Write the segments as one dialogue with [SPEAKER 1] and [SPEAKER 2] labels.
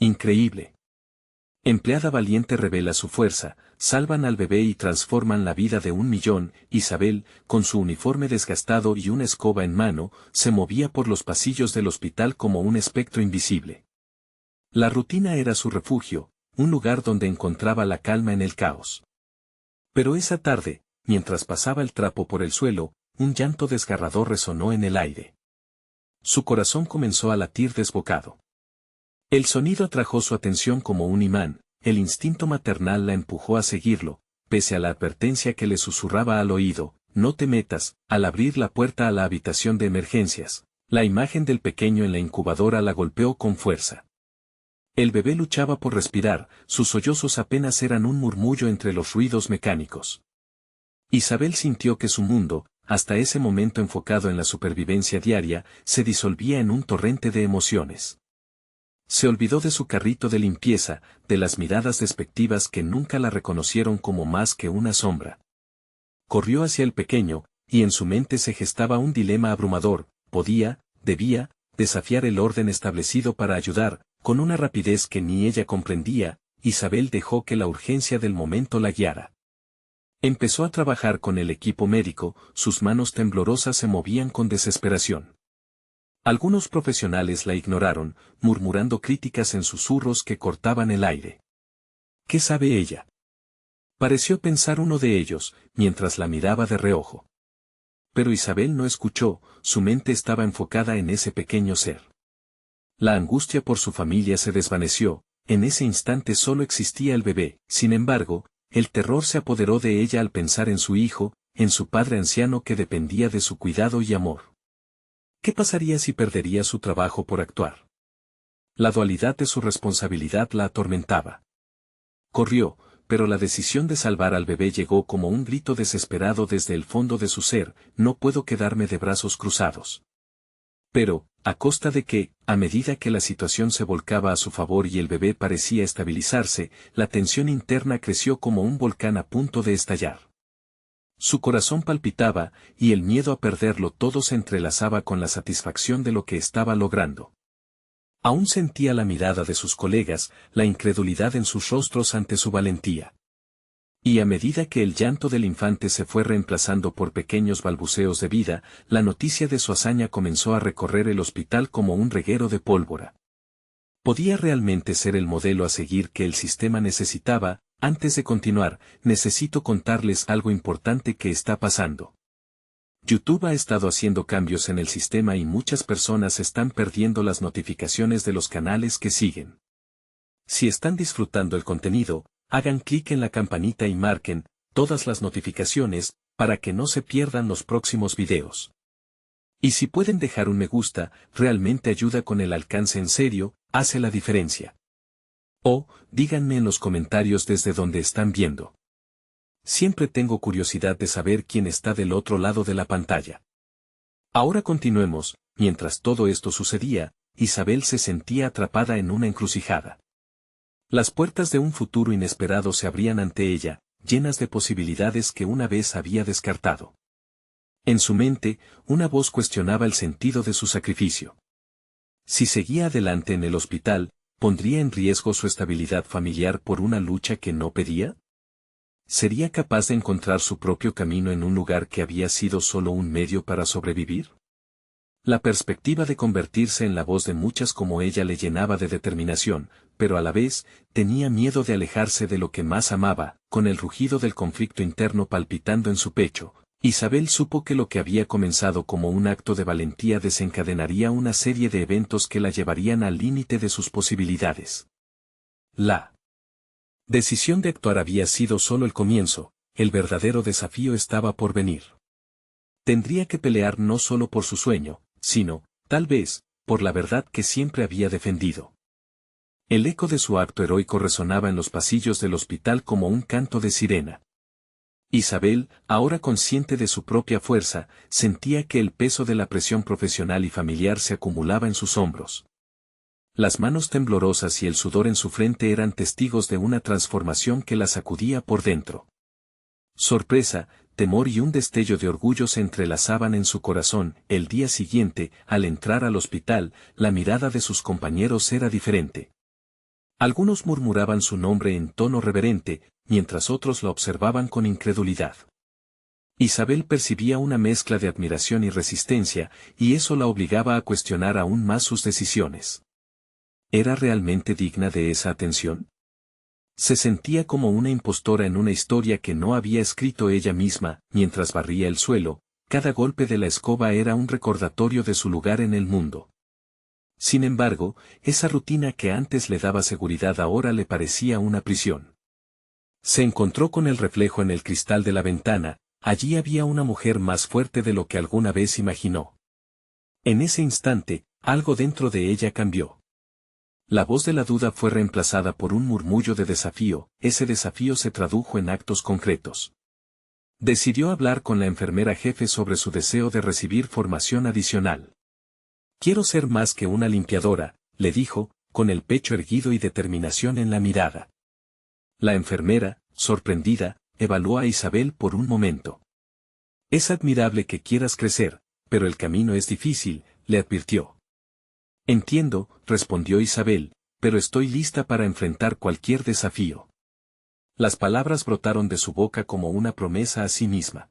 [SPEAKER 1] Increíble. Empleada valiente revela su fuerza, salvan al bebé y transforman la vida de 1.000.000. Isabel, con su uniforme desgastado y una escoba en mano, se movía por los pasillos del hospital como un espectro invisible. La rutina era su refugio, un lugar donde encontraba la calma en el caos. Pero esa tarde, mientras pasaba el trapo por el suelo, un llanto desgarrador resonó en el aire. Su corazón comenzó a latir desbocado. El sonido atrajo su atención como un imán, el instinto maternal la empujó a seguirlo, pese a la advertencia que le susurraba al oído, no te metas. Al abrir la puerta a la habitación de emergencias, la imagen del pequeño en la incubadora la golpeó con fuerza. El bebé luchaba por respirar, sus sollozos apenas eran un murmullo entre los ruidos mecánicos. Isabel sintió que su mundo, hasta ese momento enfocado en la supervivencia diaria, se disolvía en un torrente de emociones. Se olvidó de su carrito de limpieza, de las miradas despectivas que nunca la reconocieron como más que una sombra. Corrió hacia el pequeño, y en su mente se gestaba un dilema abrumador: debía, desafiar el orden establecido para ayudar. Con una rapidez que ni ella comprendía, Isabel dejó que la urgencia del momento la guiara. Empezó a trabajar con el equipo médico, sus manos temblorosas se movían con desesperación. Algunos profesionales la ignoraron, murmurando críticas en susurros que cortaban el aire. ¿Qué sabe ella? Pareció pensar uno de ellos, mientras la miraba de reojo. Pero Isabel no escuchó, su mente estaba enfocada en ese pequeño ser. La angustia por su familia se desvaneció, en ese instante solo existía el bebé. Sin embargo, el terror se apoderó de ella al pensar en su hijo, en su padre anciano que dependía de su cuidado y amor. ¿Qué pasaría si perdería su trabajo por actuar? La dualidad de su responsabilidad la atormentaba. Corrió, pero la decisión de salvar al bebé llegó como un grito desesperado desde el fondo de su ser: no puedo quedarme de brazos cruzados. Pero, ¿a costa de qué? A medida que la situación se volcaba a su favor y el bebé parecía estabilizarse, la tensión interna creció como un volcán a punto de estallar. Su corazón palpitaba, y el miedo a perderlo todo se entrelazaba con la satisfacción de lo que estaba logrando. Aún sentía la mirada de sus colegas, la incredulidad en sus rostros ante su valentía. Y a medida que el llanto del infante se fue reemplazando por pequeños balbuceos de vida, la noticia de su hazaña comenzó a recorrer el hospital como un reguero de pólvora. ¿Podía realmente ser el modelo a seguir que el sistema necesitaba? Antes de continuar, necesito contarles algo importante que está pasando. YouTube ha estado haciendo cambios en el sistema y muchas personas están perdiendo las notificaciones de los canales que siguen. Si están disfrutando el contenido, hagan clic en la campanita y marquen todas las notificaciones para que no se pierdan los próximos videos. Y si pueden dejar un me gusta, realmente ayuda con el alcance, en serio, hace la diferencia. O, díganme en los comentarios desde donde están viendo. Siempre tengo curiosidad de saber quién está del otro lado de la pantalla. Ahora continuemos. Mientras todo esto sucedía, Isabel se sentía atrapada en una encrucijada. Las puertas de un futuro inesperado se abrían ante ella, llenas de posibilidades que una vez había descartado. En su mente, una voz cuestionaba el sentido de su sacrificio. Si seguía adelante en el hospital, ¿pondría en riesgo su estabilidad familiar por una lucha que no pedía? ¿Sería capaz de encontrar su propio camino en un lugar que había sido solo un medio para sobrevivir? La perspectiva de convertirse en la voz de muchas como ella le llenaba de determinación, pero a la vez, tenía miedo de alejarse de lo que más amaba. Con el rugido del conflicto interno palpitando en su pecho, Isabel supo que lo que había comenzado como un acto de valentía desencadenaría una serie de eventos que la llevarían al límite de sus posibilidades. La decisión de actuar había sido solo el comienzo, el verdadero desafío estaba por venir. Tendría que pelear no solo por su sueño, sino, tal vez, por la verdad que siempre había defendido. El eco de su acto heroico resonaba en los pasillos del hospital como un canto de sirena. Isabel, ahora consciente de su propia fuerza, sentía que el peso de la presión profesional y familiar se acumulaba en sus hombros. Las manos temblorosas y el sudor en su frente eran testigos de una transformación que la sacudía por dentro. Sorpresa, temor y un destello de orgullo se entrelazaban en su corazón. El día siguiente, al entrar al hospital, la mirada de sus compañeros era diferente. Algunos murmuraban su nombre en tono reverente, mientras otros la observaban con incredulidad. Isabel percibía una mezcla de admiración y resistencia, y eso la obligaba a cuestionar aún más sus decisiones. ¿Era realmente digna de esa atención? Se sentía como una impostora en una historia que no había escrito ella misma. Mientras barría el suelo, cada golpe de la escoba era un recordatorio de su lugar en el mundo. Sin embargo, esa rutina que antes le daba seguridad ahora le parecía una prisión. Se encontró con el reflejo en el cristal de la ventana. Allí había una mujer más fuerte de lo que alguna vez imaginó. En ese instante, algo dentro de ella cambió. La voz de la duda fue reemplazada por un murmullo de desafío. Ese desafío se tradujo en actos concretos. Decidió hablar con la enfermera jefe sobre su deseo de recibir formación adicional. «Quiero ser más que una limpiadora», le dijo, con el pecho erguido y determinación en la mirada. La enfermera, sorprendida, evaluó a Isabel por un momento. «Es admirable que quieras crecer, pero el camino es difícil», le advirtió. «Entiendo», respondió Isabel, «pero estoy lista para enfrentar cualquier desafío». Las palabras brotaron de su boca como una promesa a sí misma.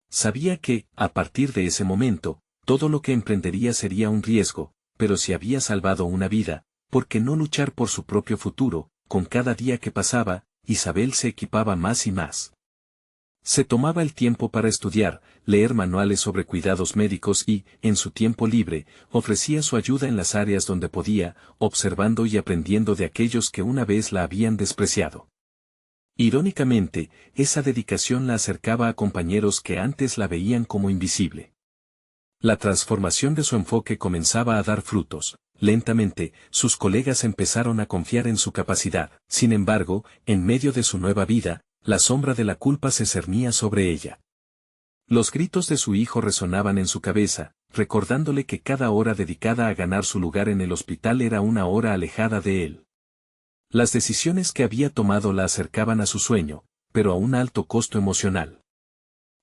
[SPEAKER 1] Sabía que, a partir de ese momento, todo lo que emprendería sería un riesgo, pero si había salvado una vida, ¿por qué no luchar por su propio futuro? Con cada día que pasaba, Isabel se equipaba más y más. Se tomaba el tiempo para estudiar, leer manuales sobre cuidados médicos y, en su tiempo libre, ofrecía su ayuda en las áreas donde podía, observando y aprendiendo de aquellos que una vez la habían despreciado. Irónicamente, esa dedicación la acercaba a compañeros que antes la veían como invisible. La transformación de su enfoque comenzaba a dar frutos. Lentamente, sus colegas empezaron a confiar en su capacidad. Sin embargo, en medio de su nueva vida, la sombra de la culpa se cernía sobre ella. Los gritos de su hijo resonaban en su cabeza, recordándole que cada hora dedicada a ganar su lugar en el hospital era una hora alejada de él. Las decisiones que había tomado la acercaban a su sueño, pero a un alto costo emocional.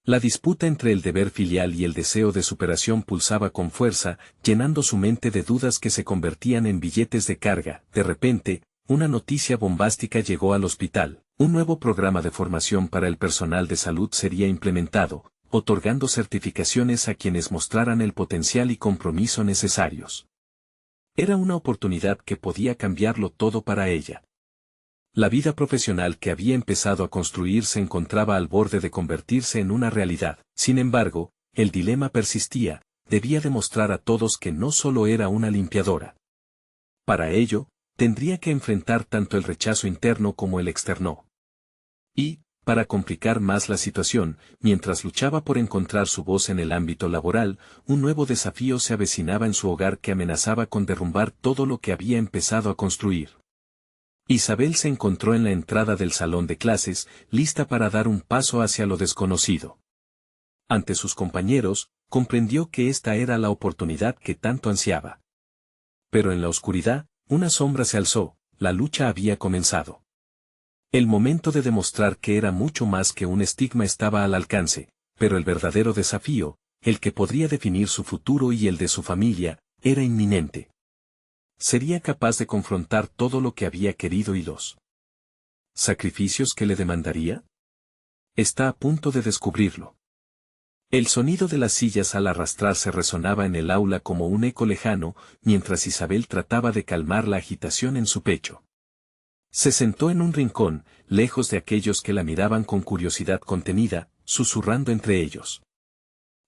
[SPEAKER 1] La disputa entre el deber filial y el deseo de superación pulsaba con fuerza, llenando su mente de dudas que se convertían en billetes de carga. De repente, una noticia bombástica llegó al hospital. Un nuevo programa de formación para el personal de salud sería implementado, otorgando certificaciones a quienes mostraran el potencial y compromiso necesarios. Era una oportunidad que podía cambiarlo todo para ella. La vida profesional que había empezado a construir se encontraba al borde de convertirse en una realidad. Sin embargo, el dilema persistía, debía demostrar a todos que no solo era una limpiadora. Para ello, tendría que enfrentar tanto el rechazo interno como el externo. Y, para complicar más la situación, mientras luchaba por encontrar su voz en el ámbito laboral, un nuevo desafío se avecinaba en su hogar que amenazaba con derrumbar todo lo que había empezado a construir. Isabel se encontró en la entrada del salón de clases, lista para dar un paso hacia lo desconocido. Ante sus compañeros, comprendió que esta era la oportunidad que tanto ansiaba. Pero en la oscuridad, una sombra se alzó, la lucha había comenzado. El momento de demostrar que era mucho más que un estigma estaba al alcance, pero el verdadero desafío, el que podría definir su futuro y el de su familia, era inminente. ¿Sería capaz de confrontar todo lo que había querido y los sacrificios que le demandaría? Está a punto de descubrirlo. El sonido de las sillas al arrastrarse resonaba en el aula como un eco lejano, mientras Isabel trataba de calmar la agitación en su pecho. Se sentó en un rincón, lejos de aquellos que la miraban con curiosidad contenida, susurrando entre ellos.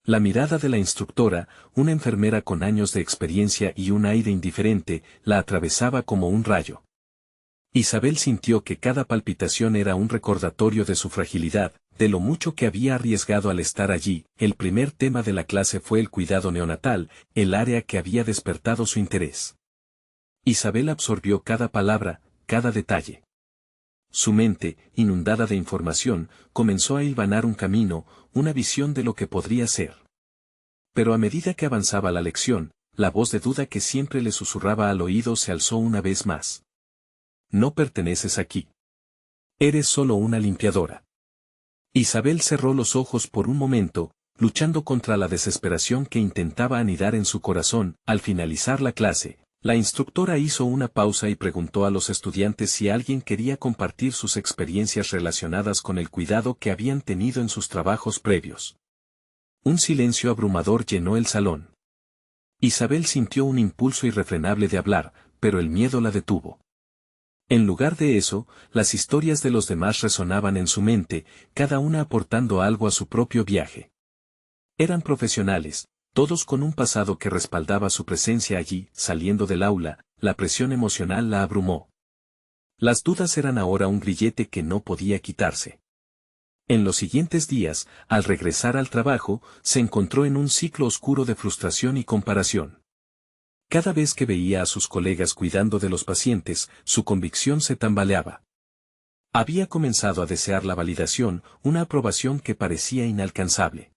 [SPEAKER 1] La mirada de la instructora, una enfermera con años de experiencia y un aire indiferente, la atravesaba como un rayo. Isabel sintió que cada palpitación era un recordatorio de su fragilidad, de lo mucho que había arriesgado al estar allí. El primer tema de la clase fue el cuidado neonatal, el área que había despertado su interés. Isabel absorbió cada palabra, cada detalle. Su mente, inundada de información, comenzó a hilvanar un camino, una visión de lo que podría ser. Pero a medida que avanzaba la lección, la voz de duda que siempre le susurraba al oído se alzó una vez más. No perteneces aquí. Eres solo una limpiadora. Isabel cerró los ojos por un momento, luchando contra la desesperación que intentaba anidar en su corazón. Al finalizar la clase, La instructora hizo una pausa y preguntó a los estudiantes si alguien quería compartir sus experiencias relacionadas con el cuidado que habían tenido en sus trabajos previos. Un silencio abrumador llenó el salón. Isabel sintió un impulso irrefrenable de hablar, pero el miedo la detuvo. En lugar de eso, las historias de los demás resonaban en su mente, cada una aportando algo a su propio viaje. Eran profesionales, todos con un pasado que respaldaba su presencia allí. Saliendo del aula, la presión emocional la abrumó. Las dudas eran ahora un grillete que no podía quitarse. En los siguientes días, al regresar al trabajo, se encontró en un ciclo oscuro de frustración y comparación. Cada vez que veía a sus colegas cuidando de los pacientes, su convicción se tambaleaba. Había comenzado a desear la validación, una aprobación que parecía inalcanzable.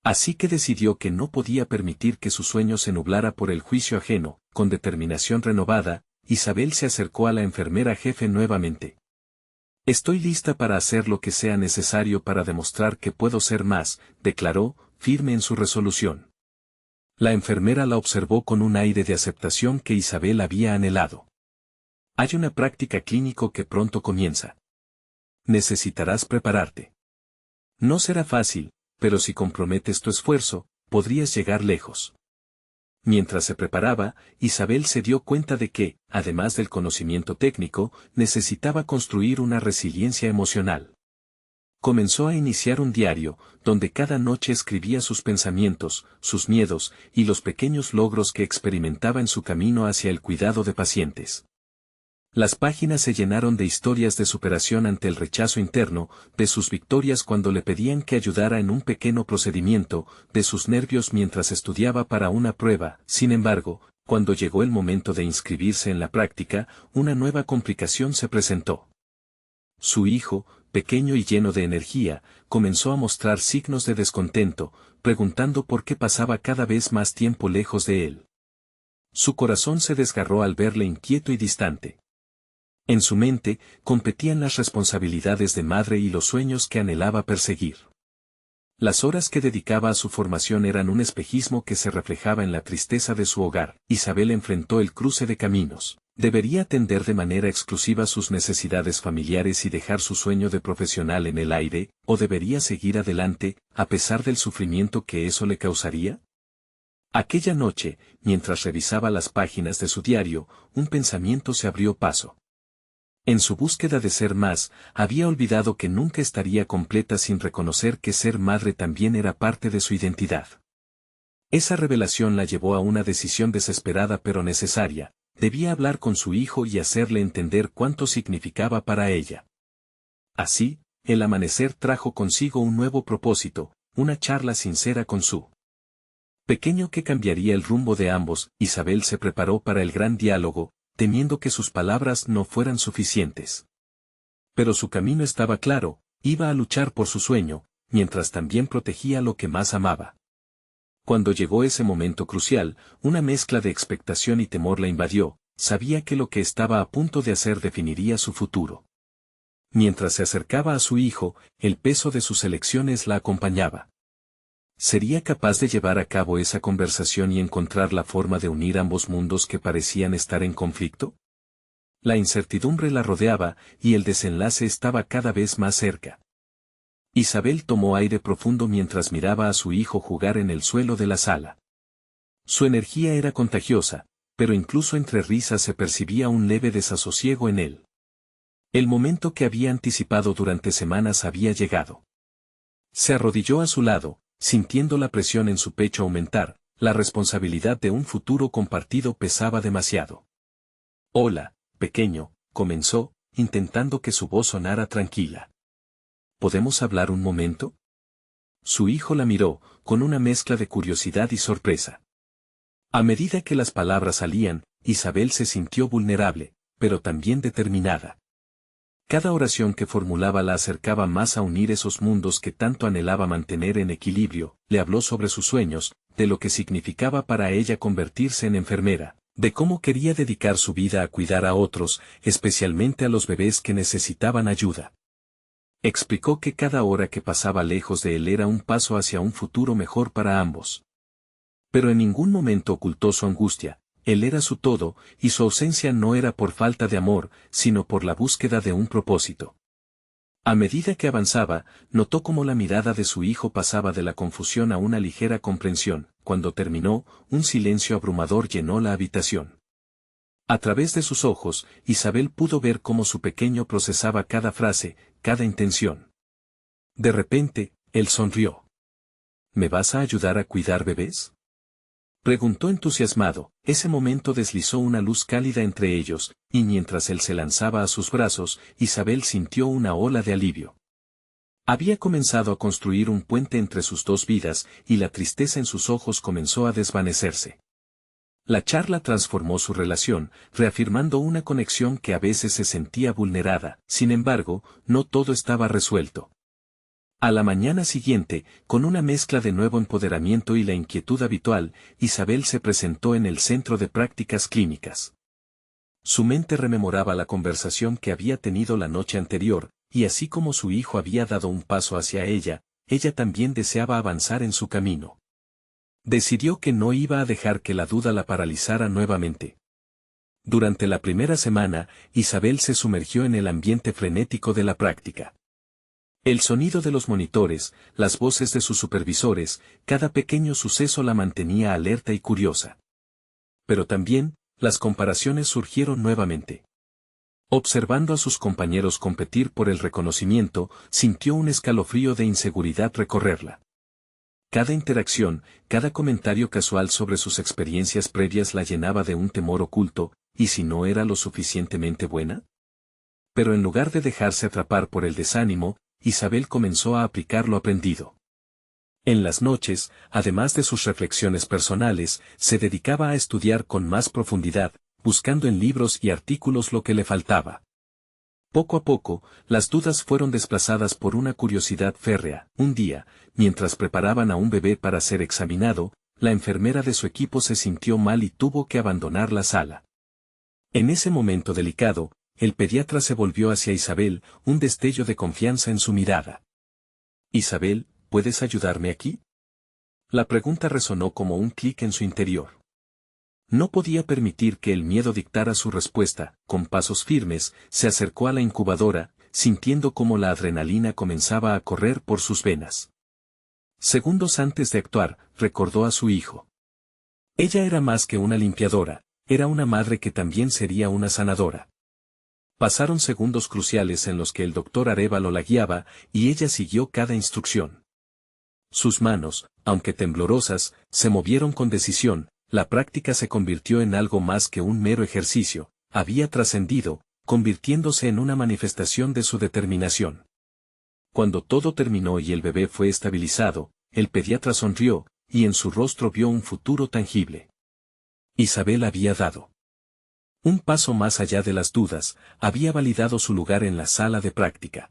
[SPEAKER 1] Así que decidió que no podía permitir que su sueño se nublara por el juicio ajeno. Con determinación renovada, Isabel se acercó a la enfermera jefe nuevamente. «Estoy lista para hacer lo que sea necesario para demostrar que puedo ser más», declaró, firme en su resolución. La enfermera la observó con un aire de aceptación que Isabel había anhelado. «Hay una práctica clínico que pronto comienza. Necesitarás prepararte. No será fácil, pero si comprometes tu esfuerzo, podrías llegar lejos». Mientras se preparaba, Isabel se dio cuenta de que, además del conocimiento técnico, necesitaba construir una resiliencia emocional. Comenzó a iniciar un diario, donde cada noche escribía sus pensamientos, sus miedos, y los pequeños logros que experimentaba en su camino hacia el cuidado de pacientes. Las páginas se llenaron de historias de superación ante el rechazo interno, de sus victorias cuando le pedían que ayudara en un pequeño procedimiento, de sus nervios mientras estudiaba para una prueba. Sin embargo, cuando llegó el momento de inscribirse en la práctica, una nueva complicación se presentó. Su hijo, pequeño y lleno de energía, comenzó a mostrar signos de descontento, preguntando por qué pasaba cada vez más tiempo lejos de él. Su corazón se desgarró al verle inquieto y distante. En su mente, competían las responsabilidades de madre y los sueños que anhelaba perseguir. Las horas que dedicaba a su formación eran un espejismo que se reflejaba en la tristeza de su hogar. Isabel enfrentó el cruce de caminos. ¿Debería atender de manera exclusiva sus necesidades familiares y dejar su sueño de profesional en el aire, o debería seguir adelante, a pesar del sufrimiento que eso le causaría? Aquella noche, mientras revisaba las páginas de su diario, un pensamiento se abrió paso. En su búsqueda de ser más, había olvidado que nunca estaría completa sin reconocer que ser madre también era parte de su identidad. Esa revelación la llevó a una decisión desesperada pero necesaria. Debía hablar con su hijo y hacerle entender cuánto significaba para ella. Así, el amanecer trajo consigo un nuevo propósito, una charla sincera con su pequeño que cambiaría el rumbo de ambos. Isabel se preparó para el gran diálogo, temiendo que sus palabras no fueran suficientes. Pero su camino estaba claro, iba a luchar por su sueño, mientras también protegía lo que más amaba. Cuando llegó ese momento crucial, una mezcla de expectación y temor la invadió. Sabía que lo que estaba a punto de hacer definiría su futuro. Mientras se acercaba a su hijo, el peso de sus elecciones la acompañaba. ¿Sería capaz de llevar a cabo esa conversación y encontrar la forma de unir ambos mundos que parecían estar en conflicto? La incertidumbre la rodeaba, y el desenlace estaba cada vez más cerca. Isabel tomó aire profundo mientras miraba a su hijo jugar en el suelo de la sala. Su energía era contagiosa, pero incluso entre risas se percibía un leve desasosiego en él. El momento que había anticipado durante semanas había llegado. Se arrodilló a su lado, sintiendo la presión en su pecho aumentar. La responsabilidad de un futuro compartido pesaba demasiado. «Hola, pequeño», comenzó, intentando que su voz sonara tranquila. «¿Podemos hablar un momento?» Su hijo la miró, con una mezcla de curiosidad y sorpresa. A medida que las palabras salían, Isabel se sintió vulnerable, pero también determinada. Cada oración que formulaba la acercaba más a unir esos mundos que tanto anhelaba mantener en equilibrio. Le habló sobre sus sueños, de lo que significaba para ella convertirse en enfermera, de cómo quería dedicar su vida a cuidar a otros, especialmente a los bebés que necesitaban ayuda. Explicó que cada hora que pasaba lejos de él era un paso hacia un futuro mejor para ambos. Pero en ningún momento ocultó su angustia. él era su todo, y su ausencia no era por falta de amor, sino por la búsqueda de un propósito. A medida que avanzaba, notó cómo la mirada de su hijo pasaba de la confusión a una ligera comprensión. Cuando terminó, un silencio abrumador llenó la habitación. A través de sus ojos, Isabel pudo ver cómo su pequeño procesaba cada frase, cada intención. De repente, él sonrió. ¿Me vas a ayudar a cuidar bebés?, preguntó entusiasmado. Ese momento deslizó una luz cálida entre ellos, y mientras él se lanzaba a sus brazos, Isabel sintió una ola de alivio. Había comenzado a construir un puente entre sus dos vidas, y la tristeza en sus ojos comenzó a desvanecerse. La charla transformó su relación, reafirmando una conexión que a veces se sentía vulnerada. Sin embargo, no todo estaba resuelto. A la mañana siguiente, con una mezcla de nuevo empoderamiento y la inquietud habitual, Isabel se presentó en el centro de prácticas clínicas. Su mente rememoraba la conversación que había tenido la noche anterior, y así como su hijo había dado un paso hacia ella, ella también deseaba avanzar en su camino. Decidió que no iba a dejar que la duda la paralizara nuevamente. Durante la primera semana, Isabel se sumergió en el ambiente frenético de la práctica. El sonido de los monitores, las voces de sus supervisores, cada pequeño suceso la mantenía alerta y curiosa. Pero también, las comparaciones surgieron nuevamente. Observando a sus compañeros competir por el reconocimiento, sintió un escalofrío de inseguridad recorrerla. Cada interacción, cada comentario casual sobre sus experiencias previas la llenaba de un temor oculto. ¿Y si no era lo suficientemente buena? Pero en lugar de dejarse atrapar por el desánimo, Isabel comenzó a aplicar lo aprendido. En las noches, además de sus reflexiones personales, se dedicaba a estudiar con más profundidad, buscando en libros y artículos lo que le faltaba. Poco a poco, las dudas fueron desplazadas por una curiosidad férrea. Un día, mientras preparaban a un bebé para ser examinado, la enfermera de su equipo se sintió mal y tuvo que abandonar la sala. En ese momento delicado, el pediatra se volvió hacia Isabel, un destello de confianza en su mirada. «Isabel, ¿puedes ayudarme aquí?». La pregunta resonó como un clic en su interior. No podía permitir que el miedo dictara su respuesta. Con pasos firmes, se acercó a la incubadora, sintiendo cómo la adrenalina comenzaba a correr por sus venas. Segundos antes de actuar, recordó a su hijo. Ella era más que una limpiadora, era una madre que también sería una sanadora. Pasaron segundos cruciales en los que el doctor Arévalo la guiaba, y ella siguió cada instrucción. Sus manos, aunque temblorosas, se movieron con decisión. La práctica se convirtió en algo más que un mero ejercicio, había trascendido, convirtiéndose en una manifestación de su determinación. Cuando todo terminó y el bebé fue estabilizado, el pediatra sonrió, y en su rostro vio un futuro tangible. Isabel había dado un paso más allá de las dudas, había validado su lugar en la sala de práctica.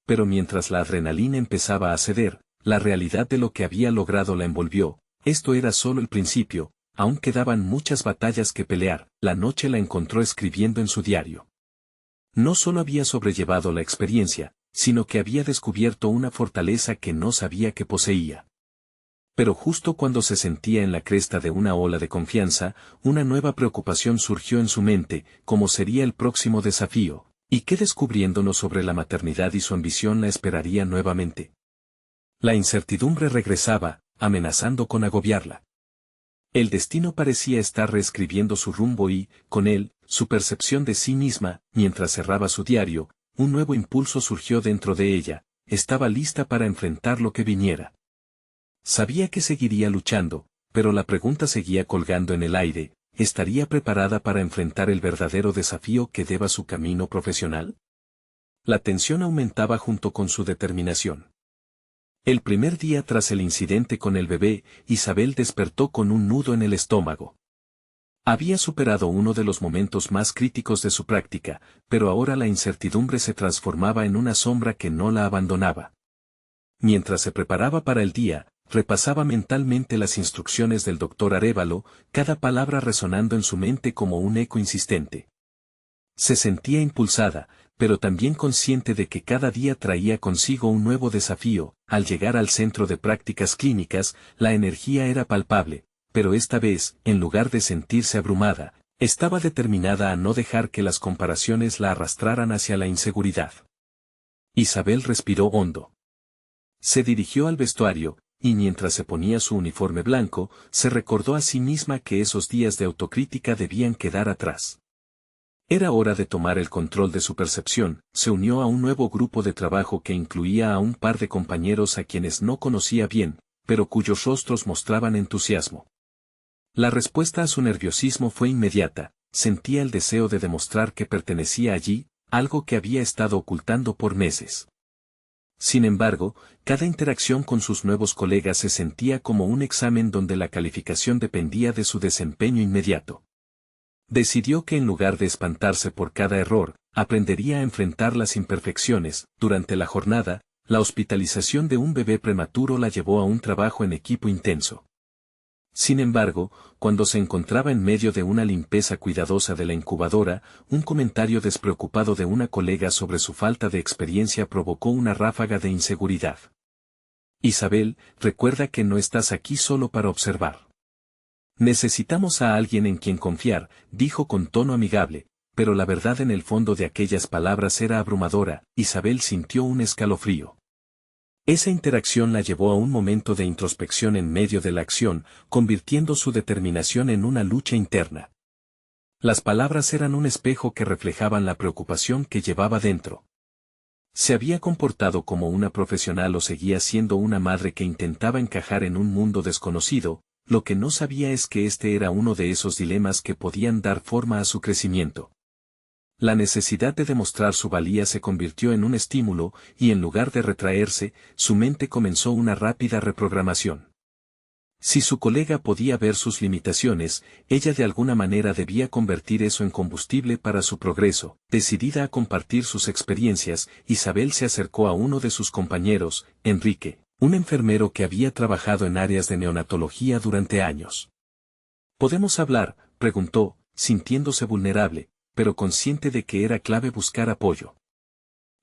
[SPEAKER 1] Pero mientras la adrenalina empezaba a ceder, la realidad de lo que había logrado la envolvió. Esto era solo el principio, aún quedaban muchas batallas que pelear. La noche la encontró escribiendo en su diario. No solo había sobrellevado la experiencia, sino que había descubierto una fortaleza que no sabía que poseía. Pero justo cuando se sentía en la cresta de una ola de confianza, una nueva preocupación surgió en su mente: ¿cómo sería el próximo desafío? ¿Y qué descubriéndonos sobre la maternidad y su ambición la esperaría nuevamente? La incertidumbre regresaba, amenazando con agobiarla. El destino parecía estar reescribiendo su rumbo y, con él, su percepción de sí misma. Mientras cerraba su diario, un nuevo impulso surgió dentro de ella, estaba lista para enfrentar lo que viniera. Sabía que seguiría luchando, pero la pregunta seguía colgando en el aire: ¿estaría preparada para enfrentar el verdadero desafío que deba su camino profesional? La tensión aumentaba junto con su determinación. El primer día tras el incidente con el bebé, Isabel despertó con un nudo en el estómago. Había superado uno de los momentos más críticos de su práctica, pero ahora la incertidumbre se transformaba en una sombra que no la abandonaba. Mientras se preparaba para el día, repasaba mentalmente las instrucciones del doctor Arévalo, cada palabra resonando en su mente como un eco insistente. Se sentía impulsada, pero también consciente de que cada día traía consigo un nuevo desafío. Al llegar al centro de prácticas clínicas, la energía era palpable, pero esta vez, en lugar de sentirse abrumada, estaba determinada a no dejar que las comparaciones la arrastraran hacia la inseguridad. Isabel respiró hondo. Se dirigió al vestuario, y mientras se ponía su uniforme blanco, se recordó a sí misma que esos días de autocrítica debían quedar atrás. Era hora de tomar el control de su percepción. Se unió a un nuevo grupo de trabajo que incluía a un par de compañeros a quienes no conocía bien, pero cuyos rostros mostraban entusiasmo. La respuesta a su nerviosismo fue inmediata. Sentía el deseo de demostrar que pertenecía allí, algo que había estado ocultando por meses. Sin embargo, cada interacción con sus nuevos colegas se sentía como un examen donde la calificación dependía de su desempeño inmediato. Decidió que en lugar de espantarse por cada error, aprendería a enfrentar las imperfecciones. Durante la jornada, la hospitalización de un bebé prematuro la llevó a un trabajo en equipo intenso. Sin embargo, cuando se encontraba en medio de una limpieza cuidadosa de la incubadora, un comentario despreocupado de una colega sobre su falta de experiencia provocó una ráfaga de inseguridad. Isabel, recuerda que no estás aquí solo para observar. Necesitamos a alguien en quien confiar, dijo con tono amigable, pero la verdad en el fondo de aquellas palabras era abrumadora. Isabel sintió un escalofrío. Esa interacción la llevó a un momento de introspección en medio de la acción, convirtiendo su determinación en una lucha interna. Las palabras eran un espejo que reflejaban la preocupación que llevaba dentro. ¿Se había comportado como una profesional o seguía siendo una madre que intentaba encajar en un mundo desconocido? Lo que no sabía es que este era uno de esos dilemas que podían dar forma a su crecimiento. La necesidad de demostrar su valía se convirtió en un estímulo, y en lugar de retraerse, su mente comenzó una rápida reprogramación. Si su colega podía ver sus limitaciones, ella de alguna manera debía convertir eso en combustible para su progreso. Decidida a compartir sus experiencias, Isabel se acercó a uno de sus compañeros, Enrique, un enfermero que había trabajado en áreas de neonatología durante años. ¿Podemos hablar?, preguntó, sintiéndose vulnerable, pero consciente de que era clave buscar apoyo.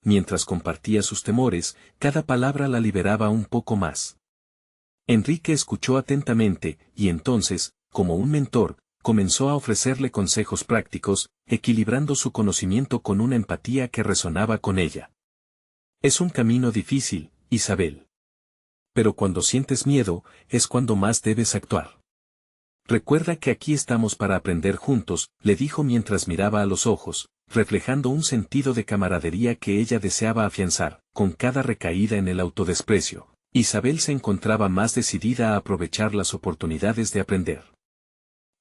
[SPEAKER 1] Mientras compartía sus temores, cada palabra la liberaba un poco más. Enrique escuchó atentamente, y entonces, como un mentor, comenzó a ofrecerle consejos prácticos, equilibrando su conocimiento con una empatía que resonaba con ella. Es un camino difícil, Isabel. Pero cuando sientes miedo, es cuando más debes actuar. Recuerda que aquí estamos para aprender juntos, le dijo mientras miraba a los ojos, reflejando un sentido de camaradería que ella deseaba afianzar. Con cada recaída en el autodesprecio, Isabel se encontraba más decidida a aprovechar las oportunidades de aprender.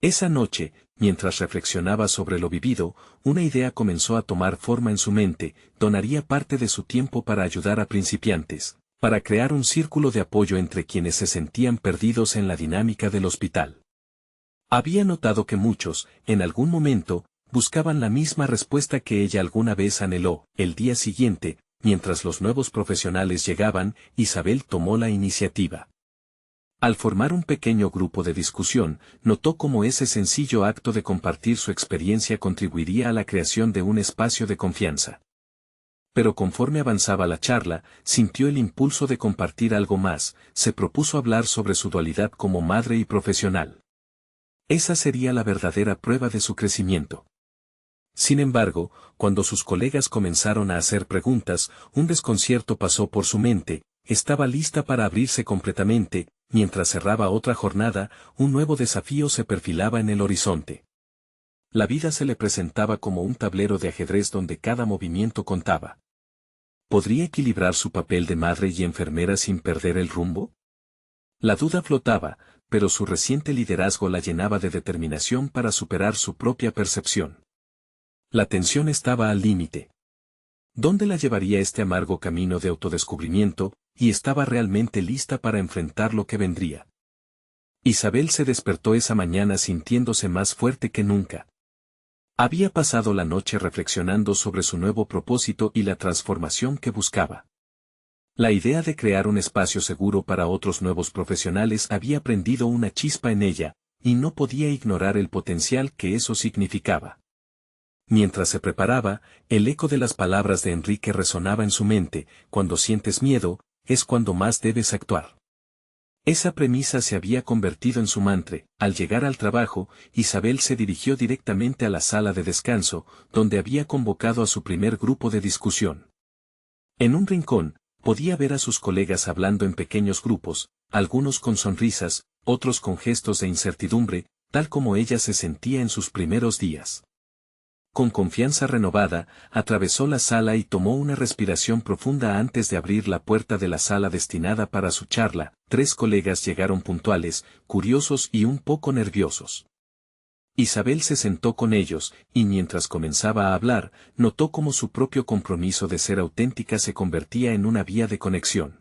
[SPEAKER 1] Esa noche, mientras reflexionaba sobre lo vivido, una idea comenzó a tomar forma en su mente. Donaría parte de su tiempo para ayudar a principiantes, para crear un círculo de apoyo entre quienes se sentían perdidos en la dinámica del hospital. Había notado que muchos, en algún momento, buscaban la misma respuesta que ella alguna vez anheló. El día siguiente, mientras los nuevos profesionales llegaban, Isabel tomó la iniciativa. Al formar un pequeño grupo de discusión, notó cómo ese sencillo acto de compartir su experiencia contribuiría a la creación de un espacio de confianza. Pero conforme avanzaba la charla, sintió el impulso de compartir algo más. Se propuso hablar sobre su dualidad como madre y profesional. Esa sería la verdadera prueba de su crecimiento. Sin embargo, cuando sus colegas comenzaron a hacer preguntas, un desconcierto pasó por su mente. Estaba lista para abrirse completamente. Mientras cerraba otra jornada, un nuevo desafío se perfilaba en el horizonte. La vida se le presentaba como un tablero de ajedrez donde cada movimiento contaba. ¿Podría equilibrar su papel de madre y enfermera sin perder el rumbo? La duda flotaba, pero su reciente liderazgo la llenaba de determinación para superar su propia percepción. La tensión estaba al límite. ¿Dónde la llevaría este amargo camino de autodescubrimiento? Y estaba realmente lista para enfrentar lo que vendría. Isabel se despertó esa mañana sintiéndose más fuerte que nunca. Había pasado la noche reflexionando sobre su nuevo propósito y la transformación que buscaba. La idea de crear un espacio seguro para otros nuevos profesionales había prendido una chispa en ella, y no podía ignorar el potencial que eso significaba. Mientras se preparaba, el eco de las palabras de Enrique resonaba en su mente. Cuando sientes miedo, es cuando más debes actuar. Esa premisa se había convertido en su mantra. Al llegar al trabajo, Isabel se dirigió directamente a la sala de descanso, donde había convocado a su primer grupo de discusión. En un rincón, podía ver a sus colegas hablando en pequeños grupos, algunos con sonrisas, otros con gestos de incertidumbre, tal como ella se sentía en sus primeros días. Con confianza renovada, atravesó la sala y tomó una respiración profunda antes de abrir la puerta de la sala destinada para su charla. 3 colegas llegaron puntuales, curiosos y un poco nerviosos. Isabel se sentó con ellos, y mientras comenzaba a hablar, notó cómo su propio compromiso de ser auténtica se convertía en una vía de conexión.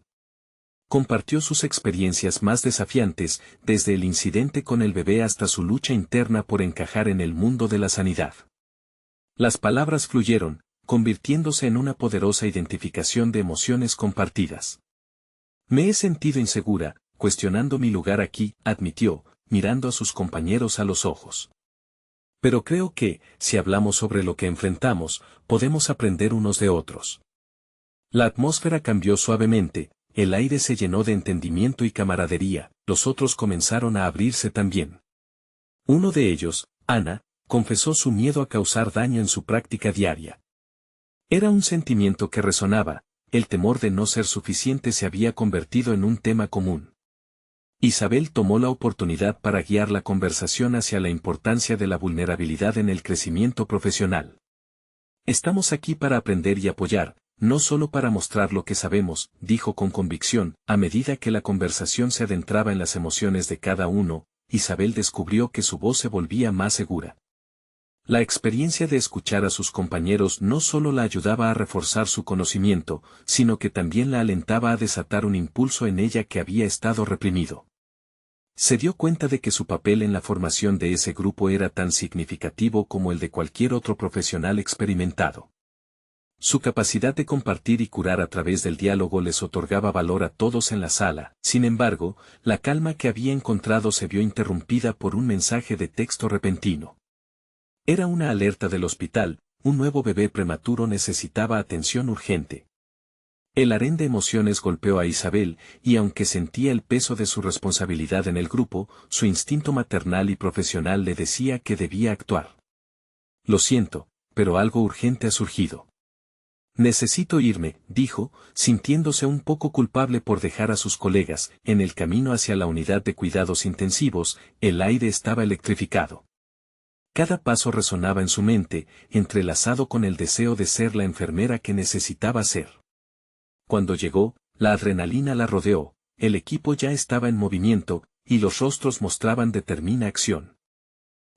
[SPEAKER 1] Compartió sus experiencias más desafiantes, desde el incidente con el bebé hasta su lucha interna por encajar en el mundo de la sanidad. Las palabras fluyeron, convirtiéndose en una poderosa identificación de emociones compartidas. Me he sentido insegura, cuestionando mi lugar aquí, admitió, mirando a sus compañeros a los ojos. Pero creo que, si hablamos sobre lo que enfrentamos, podemos aprender unos de otros. La atmósfera cambió suavemente, el aire se llenó de entendimiento y camaradería, los otros comenzaron a abrirse también. Uno de ellos, Ana, confesó su miedo a causar daño en su práctica diaria. Era un sentimiento que resonaba, el temor de no ser suficiente se había convertido en un tema común. Isabel tomó la oportunidad para guiar la conversación hacia la importancia de la vulnerabilidad en el crecimiento profesional. Estamos aquí para aprender y apoyar, no solo para mostrar lo que sabemos, dijo con convicción. A medida que la conversación se adentraba en las emociones de cada uno, Isabel descubrió que su voz se volvía más segura. La experiencia de escuchar a sus compañeros no solo la ayudaba a reforzar su conocimiento, sino que también la alentaba a desatar un impulso en ella que había estado reprimido. Se dio cuenta de que su papel en la formación de ese grupo era tan significativo como el de cualquier otro profesional experimentado. Su capacidad de compartir y curar a través del diálogo les otorgaba valor a todos en la sala. Sin embargo, la calma que había encontrado se vio interrumpida por un mensaje de texto repentino. Era una alerta del hospital, un nuevo bebé prematuro necesitaba atención urgente. El harén de emociones golpeó a Isabel, y aunque sentía el peso de su responsabilidad en el grupo, su instinto maternal y profesional le decía que debía actuar. Lo siento, pero algo urgente ha surgido. Necesito irme, dijo, sintiéndose un poco culpable por dejar a sus colegas. En el camino hacia la unidad de cuidados intensivos, el aire estaba electrificado. Cada paso resonaba en su mente, entrelazado con el deseo de ser la enfermera que necesitaba ser. Cuando llegó, la adrenalina la rodeó, el equipo ya estaba en movimiento, y los rostros mostraban determinada acción.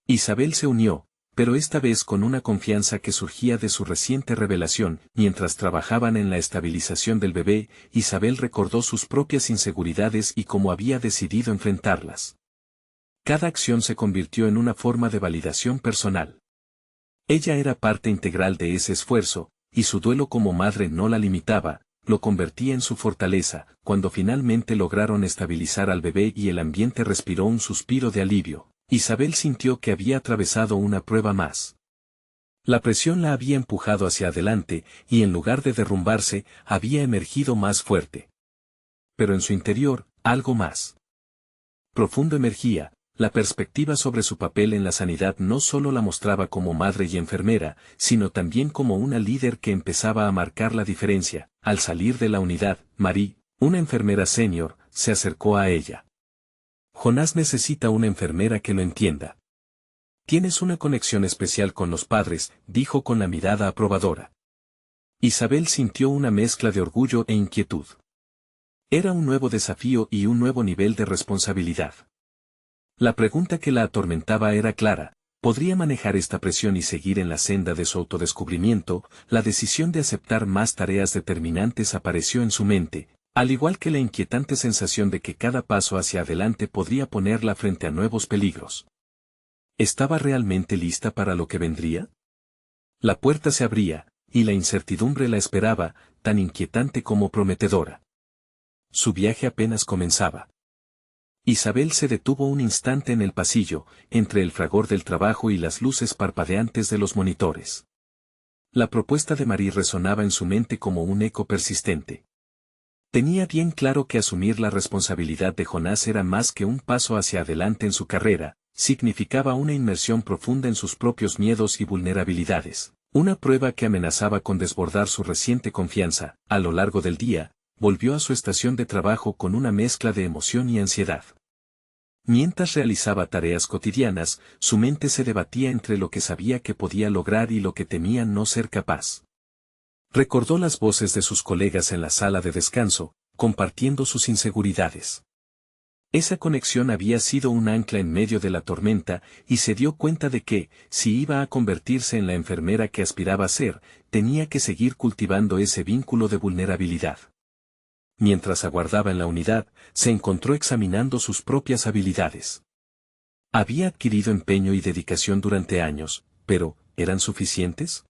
[SPEAKER 1] Isabel se unió, pero esta vez con una confianza que surgía de su reciente revelación. Mientras trabajaban en la estabilización del bebé, Isabel recordó sus propias inseguridades y cómo había decidido enfrentarlas. Cada acción se convirtió en una forma de validación personal. Ella era parte integral de ese esfuerzo, y su duelo como madre no la limitaba, lo convertía en su fortaleza. Cuando finalmente lograron estabilizar al bebé y el ambiente respiró un suspiro de alivio, Isabel sintió que había atravesado una prueba más. La presión la había empujado hacia adelante, y en lugar de derrumbarse, había emergido más fuerte. Pero en su interior, algo más profundo emergía. La perspectiva sobre su papel en la sanidad no solo la mostraba como madre y enfermera, sino también como una líder que empezaba a marcar la diferencia. Al salir de la unidad, Marie, una enfermera senior, se acercó a ella. Jonás necesita una enfermera que lo entienda. Tienes una conexión especial con los padres, dijo con la mirada aprobadora. Isabel sintió una mezcla de orgullo e inquietud. Era un nuevo desafío y un nuevo nivel de responsabilidad. La pregunta que la atormentaba era clara: ¿podría manejar esta presión y seguir en la senda de su autodescubrimiento? La decisión de aceptar más tareas determinantes apareció en su mente, al igual que la inquietante sensación de que cada paso hacia adelante podría ponerla frente a nuevos peligros. ¿Estaba realmente lista para lo que vendría? La puerta se abría, y la incertidumbre la esperaba, tan inquietante como prometedora. Su viaje apenas comenzaba. Isabel se detuvo un instante en el pasillo, entre el fragor del trabajo y las luces parpadeantes de los monitores. La propuesta de Marie resonaba en su mente como un eco persistente. Tenía bien claro que asumir la responsabilidad de Jonás era más que un paso hacia adelante en su carrera, significaba una inmersión profunda en sus propios miedos y vulnerabilidades, una prueba que amenazaba con desbordar su reciente confianza. A lo largo del día, volvió a su estación de trabajo con una mezcla de emoción y ansiedad. Mientras realizaba tareas cotidianas, su mente se debatía entre lo que sabía que podía lograr y lo que temía no ser capaz. Recordó las voces de sus colegas en la sala de descanso, compartiendo sus inseguridades. Esa conexión había sido un ancla en medio de la tormenta, y se dio cuenta de que, si iba a convertirse en la enfermera que aspiraba a ser, tenía que seguir cultivando ese vínculo de vulnerabilidad. Mientras aguardaba en la unidad, se encontró examinando sus propias habilidades. Había adquirido empeño y dedicación durante años, pero, ¿eran suficientes?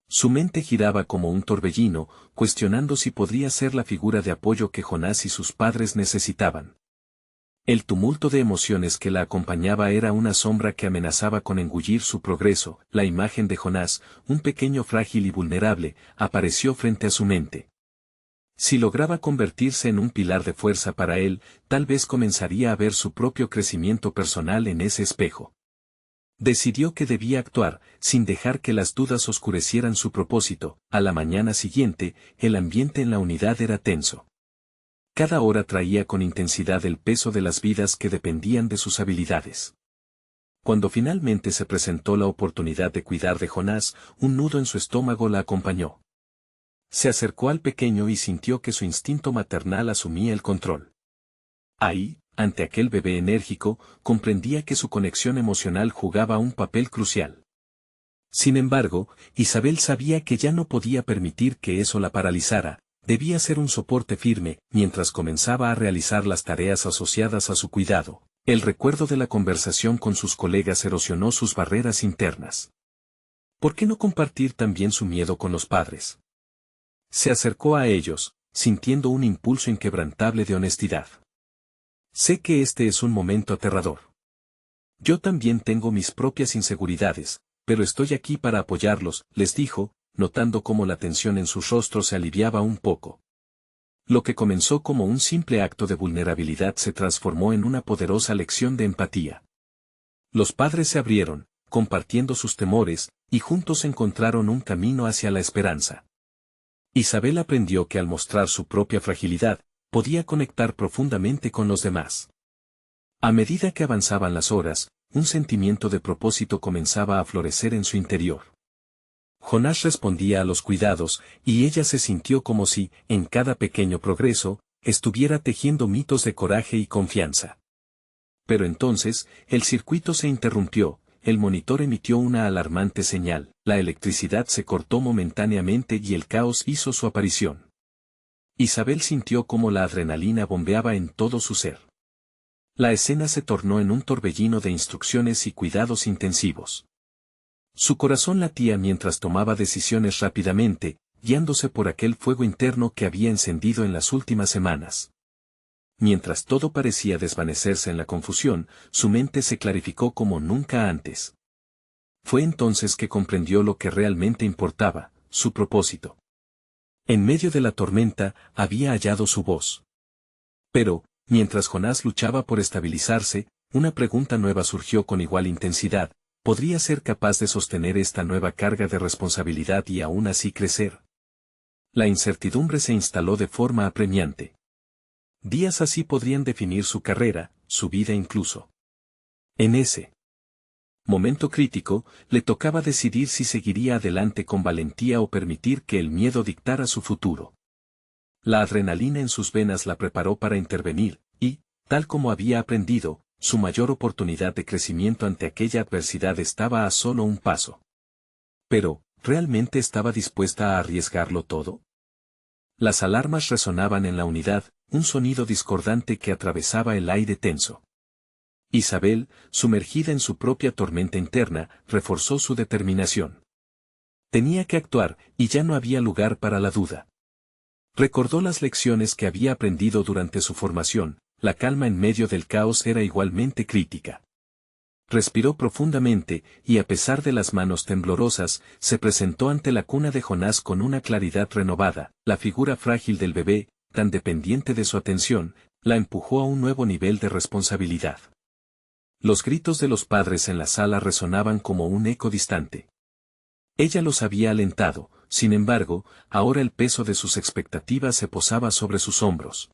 [SPEAKER 1] Su mente giraba como un torbellino, cuestionando si podría ser la figura de apoyo que Jonás y sus padres necesitaban. El tumulto de emociones que la acompañaba era una sombra que amenazaba con engullir su progreso. La imagen de Jonás, un pequeño frágil y vulnerable, apareció frente a su mente. Si lograba convertirse en un pilar de fuerza para él, tal vez comenzaría a ver su propio crecimiento personal en ese espejo. Decidió que debía actuar, sin dejar que las dudas oscurecieran su propósito. A la mañana siguiente, el ambiente en la unidad era tenso. Cada hora traía con intensidad el peso de las vidas que dependían de sus habilidades. Cuando finalmente se presentó la oportunidad de cuidar de Jonás, un nudo en su estómago la acompañó. Se acercó al pequeño y sintió que su instinto maternal asumía el control. Ahí, ante aquel bebé enérgico, comprendía que su conexión emocional jugaba un papel crucial. Sin embargo, Isabel sabía que ya no podía permitir que eso la paralizara, debía ser un soporte firme. Mientras comenzaba a realizar las tareas asociadas a su cuidado, el recuerdo de la conversación con sus colegas erosionó sus barreras internas. ¿Por qué no compartir también su miedo con los padres? Se acercó a ellos, sintiendo un impulso inquebrantable de honestidad. Sé que este es un momento aterrador. Yo también tengo mis propias inseguridades, pero estoy aquí para apoyarlos, les dijo, notando cómo la tensión en sus rostros se aliviaba un poco. Lo que comenzó como un simple acto de vulnerabilidad se transformó en una poderosa lección de empatía. Los padres se abrieron, compartiendo sus temores, y juntos encontraron un camino hacia la esperanza. Isabel aprendió que al mostrar su propia fragilidad, podía conectar profundamente con los demás. A medida que avanzaban las horas, un sentimiento de propósito comenzaba a florecer en su interior. Jonás respondía a los cuidados, y ella se sintió como si, en cada pequeño progreso, estuviera tejiendo mitos de coraje y confianza. Pero entonces, el circuito se interrumpió, el monitor emitió una alarmante señal, la electricidad se cortó momentáneamente y el caos hizo su aparición. Isabel sintió como la adrenalina bombeaba en todo su ser. La escena se tornó en un torbellino de instrucciones y cuidados intensivos. Su corazón latía mientras tomaba decisiones rápidamente, guiándose por aquel fuego interno que había encendido en las últimas semanas. Mientras todo parecía desvanecerse en la confusión, su mente se clarificó como nunca antes. Fue entonces que comprendió lo que realmente importaba, su propósito. En medio de la tormenta, había hallado su voz. Pero, mientras Jonás luchaba por estabilizarse, una pregunta nueva surgió con igual intensidad: ¿podría ser capaz de sostener esta nueva carga de responsabilidad y aún así crecer? La incertidumbre se instaló de forma apremiante. Días así podrían definir su carrera, su vida incluso. En ese momento crítico, le tocaba decidir si seguiría adelante con valentía o permitir que el miedo dictara su futuro. La adrenalina en sus venas la preparó para intervenir, y, tal como había aprendido, su mayor oportunidad de crecimiento ante aquella adversidad estaba a solo un paso. Pero, ¿realmente estaba dispuesta a arriesgarlo todo? Las alarmas resonaban en la unidad, un sonido discordante que atravesaba el aire tenso. Isabel, sumergida en su propia tormenta interna, reforzó su determinación. Tenía que actuar, y ya no había lugar para la duda. Recordó las lecciones que había aprendido durante su formación: la calma en medio del caos era igualmente crítica. Respiró profundamente, y a pesar de las manos temblorosas, se presentó ante la cuna de Jonás con una claridad renovada. La figura frágil del bebé, tan dependiente de su atención, la empujó a un nuevo nivel de responsabilidad. Los gritos de los padres en la sala resonaban como un eco distante. Ella los había alentado, sin embargo, ahora el peso de sus expectativas se posaba sobre sus hombros.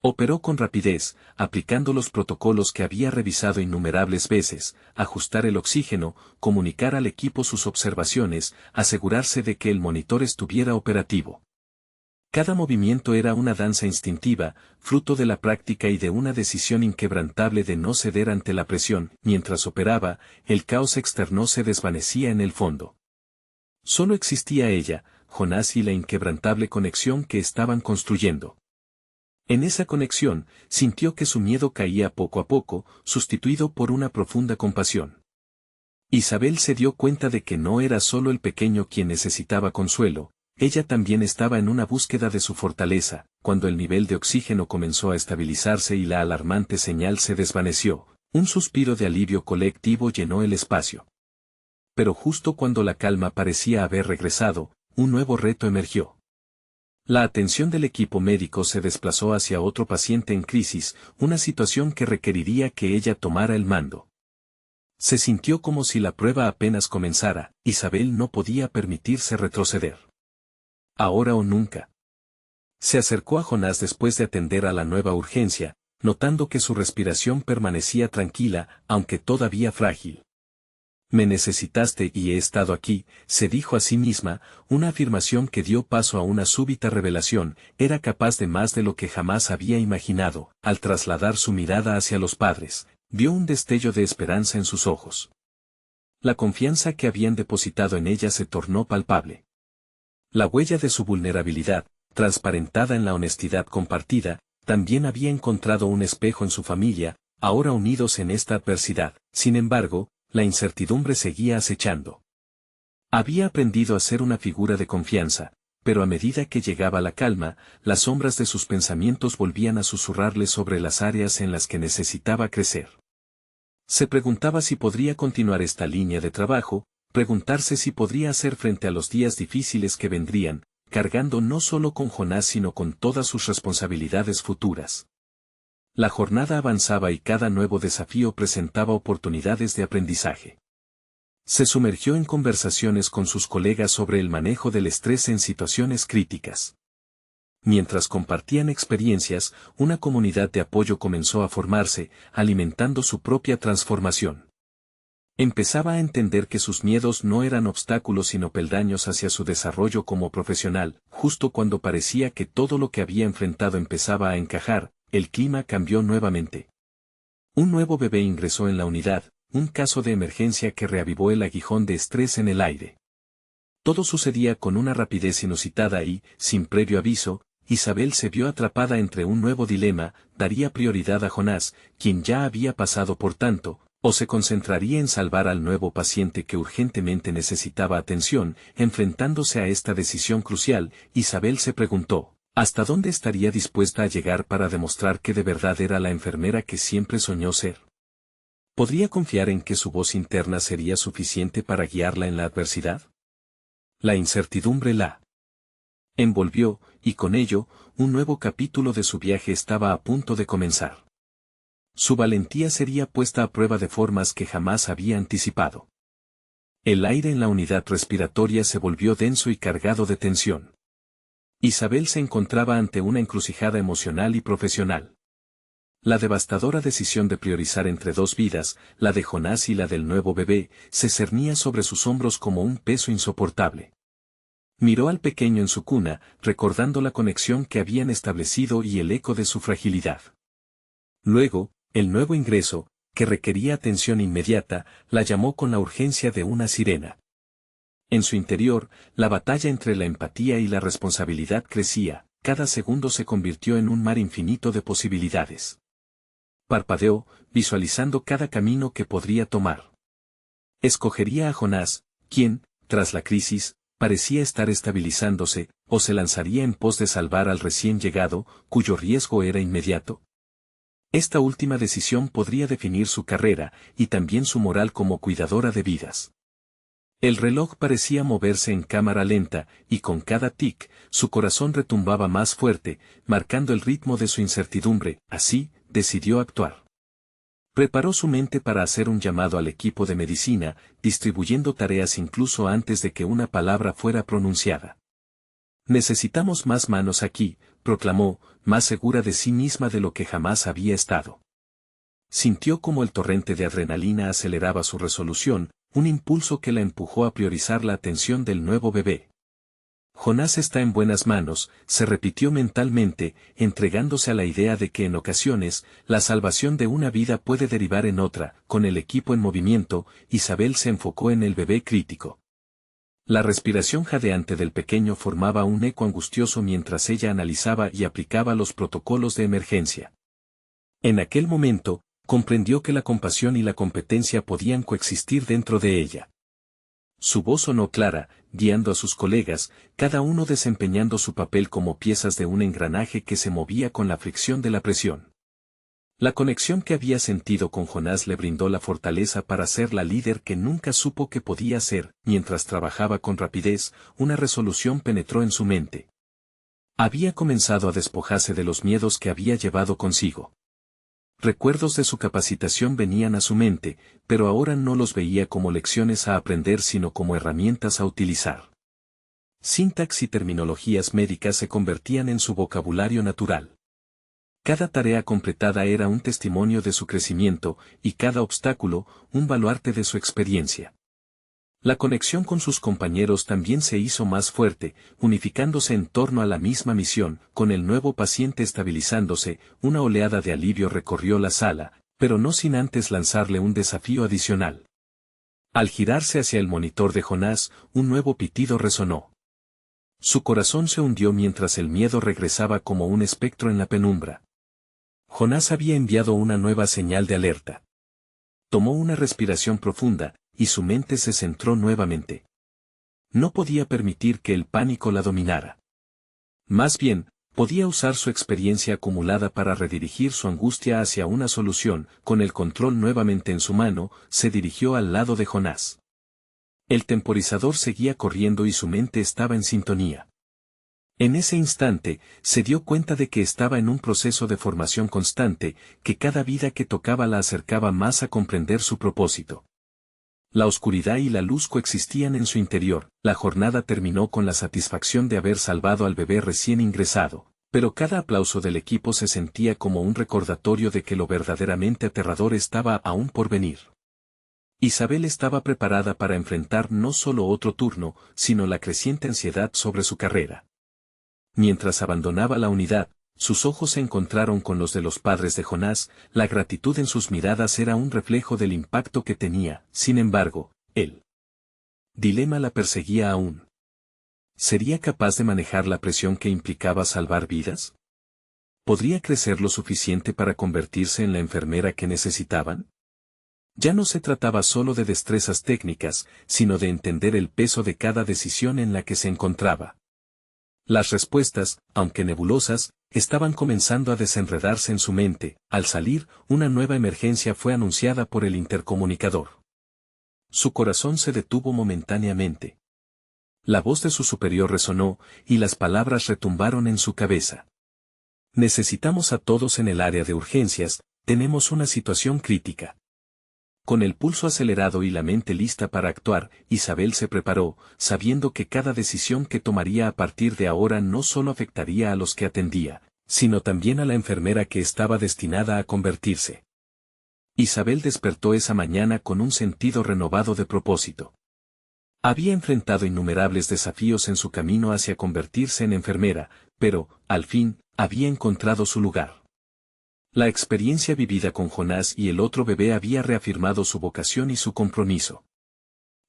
[SPEAKER 1] Operó con rapidez, aplicando los protocolos que había revisado innumerables veces, ajustar el oxígeno, comunicar al equipo sus observaciones, asegurarse de que el monitor estuviera operativo. Cada movimiento era una danza instintiva, fruto de la práctica y de una decisión inquebrantable de no ceder ante la presión. Mientras operaba, el caos externo se desvanecía en el fondo. Solo existía ella, Jonás y la inquebrantable conexión que estaban construyendo. En esa conexión, sintió que su miedo caía poco a poco, sustituido por una profunda compasión. Isabel se dio cuenta de que no era solo el pequeño quien necesitaba consuelo, ella también estaba en una búsqueda de su fortaleza. Cuando el nivel de oxígeno comenzó a estabilizarse y la alarmante señal se desvaneció, un suspiro de alivio colectivo llenó el espacio. Pero justo cuando la calma parecía haber regresado, un nuevo reto emergió. La atención del equipo médico se desplazó hacia otro paciente en crisis, una situación que requeriría que ella tomara el mando. Se sintió como si la prueba apenas comenzara. Isabel no podía permitirse retroceder. Ahora o nunca. Se acercó a Jonás después de atender a la nueva urgencia, notando que su respiración permanecía tranquila, aunque todavía frágil. Me necesitaste y he estado aquí, se dijo a sí misma, una afirmación que dio paso a una súbita revelación. Era capaz de más de lo que jamás había imaginado. Al trasladar su mirada hacia los padres, vio un destello de esperanza en sus ojos. La confianza que habían depositado en ella se tornó palpable. La huella de su vulnerabilidad, transparentada en la honestidad compartida, también había encontrado un espejo en su familia, ahora unidos en esta adversidad. Sin embargo, la incertidumbre seguía acechando. Había aprendido a ser una figura de confianza, pero a medida que llegaba la calma, las sombras de sus pensamientos volvían a susurrarle sobre las áreas en las que necesitaba crecer. Se preguntaba si podría continuar esta línea de trabajo, preguntarse si podría hacer frente a los días difíciles que vendrían, cargando no solo con Jonás sino con todas sus responsabilidades futuras. La jornada avanzaba y cada nuevo desafío presentaba oportunidades de aprendizaje. Se sumergió en conversaciones con sus colegas sobre el manejo del estrés en situaciones críticas. Mientras compartían experiencias, una comunidad de apoyo comenzó a formarse, alimentando su propia transformación. Empezaba a entender que sus miedos no eran obstáculos sino peldaños hacia su desarrollo como profesional. Justo cuando parecía que todo lo que había enfrentado empezaba a encajar, el clima cambió nuevamente. Un nuevo bebé ingresó en la unidad, un caso de emergencia que reavivó el aguijón de estrés en el aire. Todo sucedía con una rapidez inusitada y, sin previo aviso, Isabel se vio atrapada entre un nuevo dilema: ¿daría prioridad a Jonás, quien ya había pasado por tanto, o se concentraría en salvar al nuevo paciente que urgentemente necesitaba atención? Enfrentándose a esta decisión crucial, Isabel se preguntó, ¿hasta dónde estaría dispuesta a llegar para demostrar que de verdad era la enfermera que siempre soñó ser? ¿Podría confiar en que su voz interna sería suficiente para guiarla en la adversidad? La incertidumbre la envolvió, y con ello, un nuevo capítulo de su viaje estaba a punto de comenzar. Su valentía sería puesta a prueba de formas que jamás había anticipado. El aire en la unidad respiratoria se volvió denso y cargado de tensión. Isabel se encontraba ante una encrucijada emocional y profesional. La devastadora decisión de priorizar entre dos vidas, la de Jonás y la del nuevo bebé, se cernía sobre sus hombros como un peso insoportable. Miró al pequeño en su cuna, recordando la conexión que habían establecido y el eco de su fragilidad. Luego, el nuevo ingreso, que requería atención inmediata, la llamó con la urgencia de una sirena. En su interior, la batalla entre la empatía y la responsabilidad crecía, cada segundo se convirtió en un mar infinito de posibilidades. Parpadeó, visualizando cada camino que podría tomar. Escogería a Jonás, quien, tras la crisis, parecía estar estabilizándose, o se lanzaría en pos de salvar al recién llegado, cuyo riesgo era inmediato. Esta última decisión podría definir su carrera, y también su moral como cuidadora de vidas. El reloj parecía moverse en cámara lenta, y con cada tic, su corazón retumbaba más fuerte, marcando el ritmo de su incertidumbre. Así, decidió actuar. Preparó su mente para hacer un llamado al equipo de medicina, distribuyendo tareas incluso antes de que una palabra fuera pronunciada. Necesitamos más manos aquí, proclamó, más segura de sí misma de lo que jamás había estado. Sintió como el torrente de adrenalina aceleraba su resolución, un impulso que la empujó a priorizar la atención del nuevo bebé. Jonás está en buenas manos, se repitió mentalmente, entregándose a la idea de que en ocasiones, la salvación de una vida puede derivar en otra. Con el equipo en movimiento, Isabel se enfocó en el bebé crítico. La respiración jadeante del pequeño formaba un eco angustioso mientras ella analizaba y aplicaba los protocolos de emergencia. En aquel momento, comprendió que la compasión y la competencia podían coexistir dentro de ella. Su voz sonó clara, guiando a sus colegas, cada uno desempeñando su papel como piezas de un engranaje que se movía con la fricción de la presión. La conexión que había sentido con Jonás le brindó la fortaleza para ser la líder que nunca supo que podía ser. Mientras trabajaba con rapidez, una resolución penetró en su mente. Había comenzado a despojarse de los miedos que había llevado consigo. Recuerdos de su capacitación venían a su mente, pero ahora no los veía como lecciones a aprender sino como herramientas a utilizar. Sintaxis y terminologías médicas se convertían en su vocabulario natural. Cada tarea completada era un testimonio de su crecimiento, y cada obstáculo, un baluarte de su experiencia. La conexión con sus compañeros también se hizo más fuerte, unificándose en torno a la misma misión. Con el nuevo paciente estabilizándose, una oleada de alivio recorrió la sala, pero no sin antes lanzarle un desafío adicional. Al girarse hacia el monitor de Jonás, un nuevo pitido resonó. Su corazón se hundió mientras el miedo regresaba como un espectro en la penumbra. Jonás había enviado una nueva señal de alerta. Tomó una respiración profunda, y su mente se centró nuevamente. No podía permitir que el pánico la dominara. Más bien, podía usar su experiencia acumulada para redirigir su angustia hacia una solución. Con el control nuevamente en su mano, se dirigió al lado de Jonás. El temporizador seguía corriendo y su mente estaba en sintonía. En ese instante, se dio cuenta de que estaba en un proceso de formación constante, que cada vida que tocaba la acercaba más a comprender su propósito. La oscuridad y la luz coexistían en su interior. La jornada terminó con la satisfacción de haber salvado al bebé recién ingresado, pero cada aplauso del equipo se sentía como un recordatorio de que lo verdaderamente aterrador estaba aún por venir. Isabel estaba preparada para enfrentar no solo otro turno, sino la creciente ansiedad sobre su carrera. Mientras abandonaba la unidad, sus ojos se encontraron con los de los padres de Jonás. La gratitud en sus miradas era un reflejo del impacto que tenía. Sin embargo, el dilema la perseguía aún. ¿Sería capaz de manejar la presión que implicaba salvar vidas? ¿Podría crecer lo suficiente para convertirse en la enfermera que necesitaban? Ya no se trataba solo de destrezas técnicas, sino de entender el peso de cada decisión en la que se encontraba. Las respuestas, aunque nebulosas, estaban comenzando a desenredarse en su mente. Al salir, una nueva emergencia fue anunciada por el intercomunicador. Su corazón se detuvo momentáneamente. La voz de su superior resonó, y las palabras retumbaron en su cabeza. Necesitamos a todos en el área de urgencias, tenemos una situación crítica. Con el pulso acelerado y la mente lista para actuar, Isabel se preparó, sabiendo que cada decisión que tomaría a partir de ahora no solo afectaría a los que atendía, sino también a la enfermera que estaba destinada a convertirse. Isabel despertó esa mañana con un sentido renovado de propósito. Había enfrentado innumerables desafíos en su camino hacia convertirse en enfermera, pero, al fin, había encontrado su lugar. La experiencia vivida con Jonás y el otro bebé había reafirmado su vocación y su compromiso.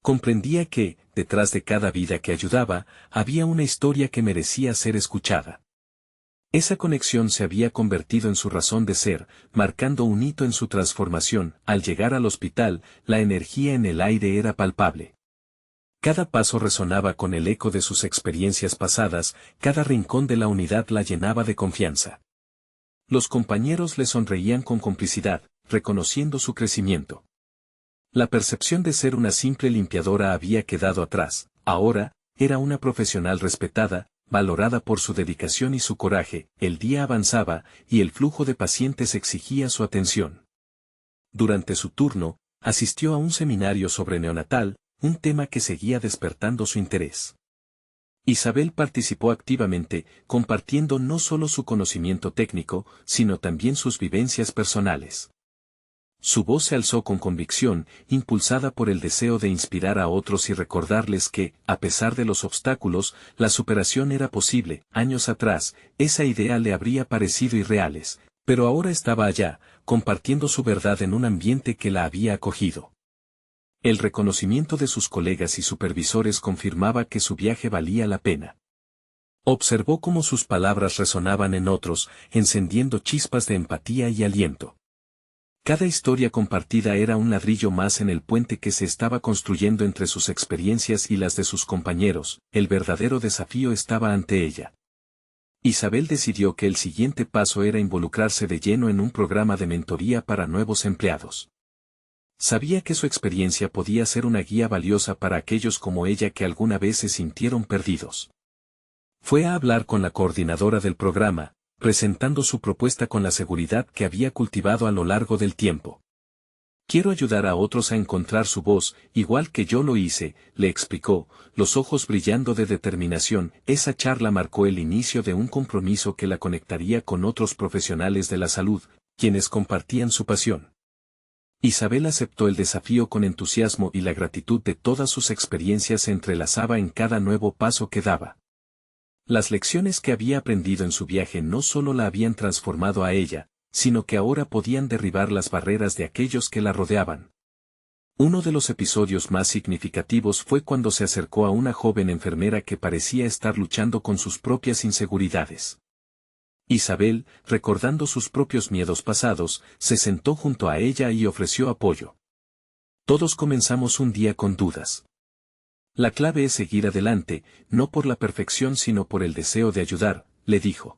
[SPEAKER 1] Comprendía que, detrás de cada vida que ayudaba, había una historia que merecía ser escuchada. Esa conexión se había convertido en su razón de ser, marcando un hito en su transformación. Al llegar al hospital, la energía en el aire era palpable. Cada paso resonaba con el eco de sus experiencias pasadas, cada rincón de la unidad la llenaba de confianza. Los compañeros le sonreían con complicidad, reconociendo su crecimiento. La percepción de ser una simple limpiadora había quedado atrás, ahora, era una profesional respetada, valorada por su dedicación y su coraje. El día avanzaba, y el flujo de pacientes exigía su atención. Durante su turno, asistió a un seminario sobre neonatal, un tema que seguía despertando su interés. Isabel participó activamente, compartiendo no solo su conocimiento técnico, sino también sus vivencias personales. Su voz se alzó con convicción, impulsada por el deseo de inspirar a otros y recordarles que, a pesar de los obstáculos, la superación era posible. Años atrás, esa idea le habría parecido irreales, pero ahora estaba allá, compartiendo su verdad en un ambiente que la había acogido. El reconocimiento de sus colegas y supervisores confirmaba que su viaje valía la pena. Observó cómo sus palabras resonaban en otros, encendiendo chispas de empatía y aliento. Cada historia compartida era un ladrillo más en el puente que se estaba construyendo entre sus experiencias y las de sus compañeros. El verdadero desafío estaba ante ella. Isabel decidió que el siguiente paso era involucrarse de lleno en un programa de mentoría para nuevos empleados. Sabía que su experiencia podía ser una guía valiosa para aquellos como ella que alguna vez se sintieron perdidos. Fue a hablar con la coordinadora del programa, presentando su propuesta con la seguridad que había cultivado a lo largo del tiempo. Quiero ayudar a otros a encontrar su voz, igual que yo lo hice, le explicó, los ojos brillando de determinación. Esa charla marcó el inicio de un compromiso que la conectaría con otros profesionales de la salud, quienes compartían su pasión. Isabel aceptó el desafío con entusiasmo y la gratitud de todas sus experiencias se entrelazaba en cada nuevo paso que daba. Las lecciones que había aprendido en su viaje no solo la habían transformado a ella, sino que ahora podían derribar las barreras de aquellos que la rodeaban. Uno de los episodios más significativos fue cuando se acercó a una joven enfermera que parecía estar luchando con sus propias inseguridades. Isabel, recordando sus propios miedos pasados, se sentó junto a ella y ofreció apoyo. Todos comenzamos un día con dudas. La clave es seguir adelante, no por la perfección sino por el deseo de ayudar, le dijo.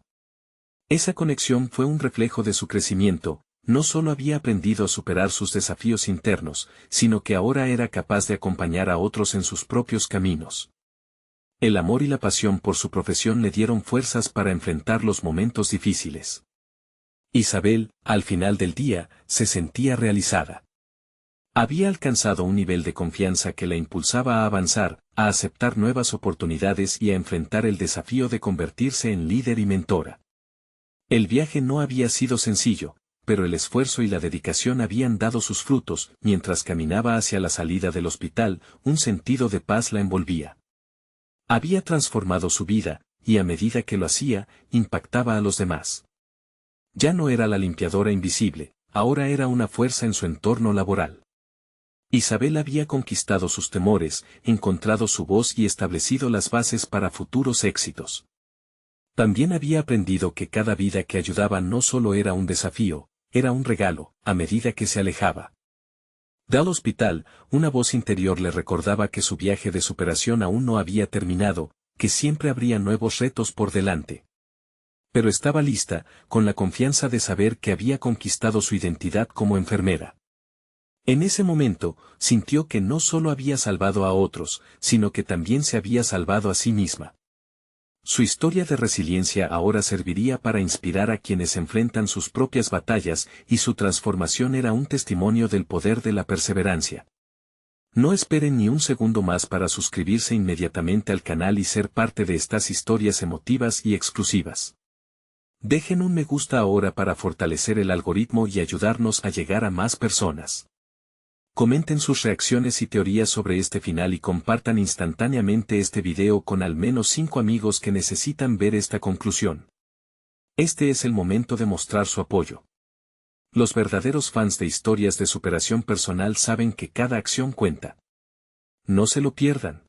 [SPEAKER 1] Esa conexión fue un reflejo de su crecimiento, no solo había aprendido a superar sus desafíos internos, sino que ahora era capaz de acompañar a otros en sus propios caminos. El amor y la pasión por su profesión le dieron fuerzas para enfrentar los momentos difíciles. Isabel, al final del día, se sentía realizada. Había alcanzado un nivel de confianza que la impulsaba a avanzar, a aceptar nuevas oportunidades y a enfrentar el desafío de convertirse en líder y mentora. El viaje no había sido sencillo, pero el esfuerzo y la dedicación habían dado sus frutos. Mientras caminaba hacia la salida del hospital, un sentido de paz la envolvía. Había transformado su vida, y a medida que lo hacía, impactaba a los demás. Ya no era la limpiadora invisible, ahora era una fuerza en su entorno laboral. Isabel había conquistado sus temores, encontrado su voz y establecido las bases para futuros éxitos. También había aprendido que cada vida que ayudaba no solo era un desafío, era un regalo, a medida que se alejaba del hospital, una voz interior le recordaba que su viaje de superación aún no había terminado, que siempre habría nuevos retos por delante. Pero estaba lista, con la confianza de saber que había conquistado su identidad como enfermera. En ese momento, sintió que no solo había salvado a otros, sino que también se había salvado a sí misma. Su historia de resiliencia ahora serviría para inspirar a quienes enfrentan sus propias batallas, y su transformación era un testimonio del poder de la perseverancia. No esperen ni un segundo más para suscribirse inmediatamente al canal y ser parte de estas historias emotivas y exclusivas. Dejen un me gusta ahora para fortalecer el algoritmo y ayudarnos a llegar a más personas. Comenten sus reacciones y teorías sobre este final y compartan instantáneamente este video con al menos 5 amigos que necesitan ver esta conclusión. Este es el momento de mostrar su apoyo. Los verdaderos fans de historias de superación personal saben que cada acción cuenta. No se lo pierdan.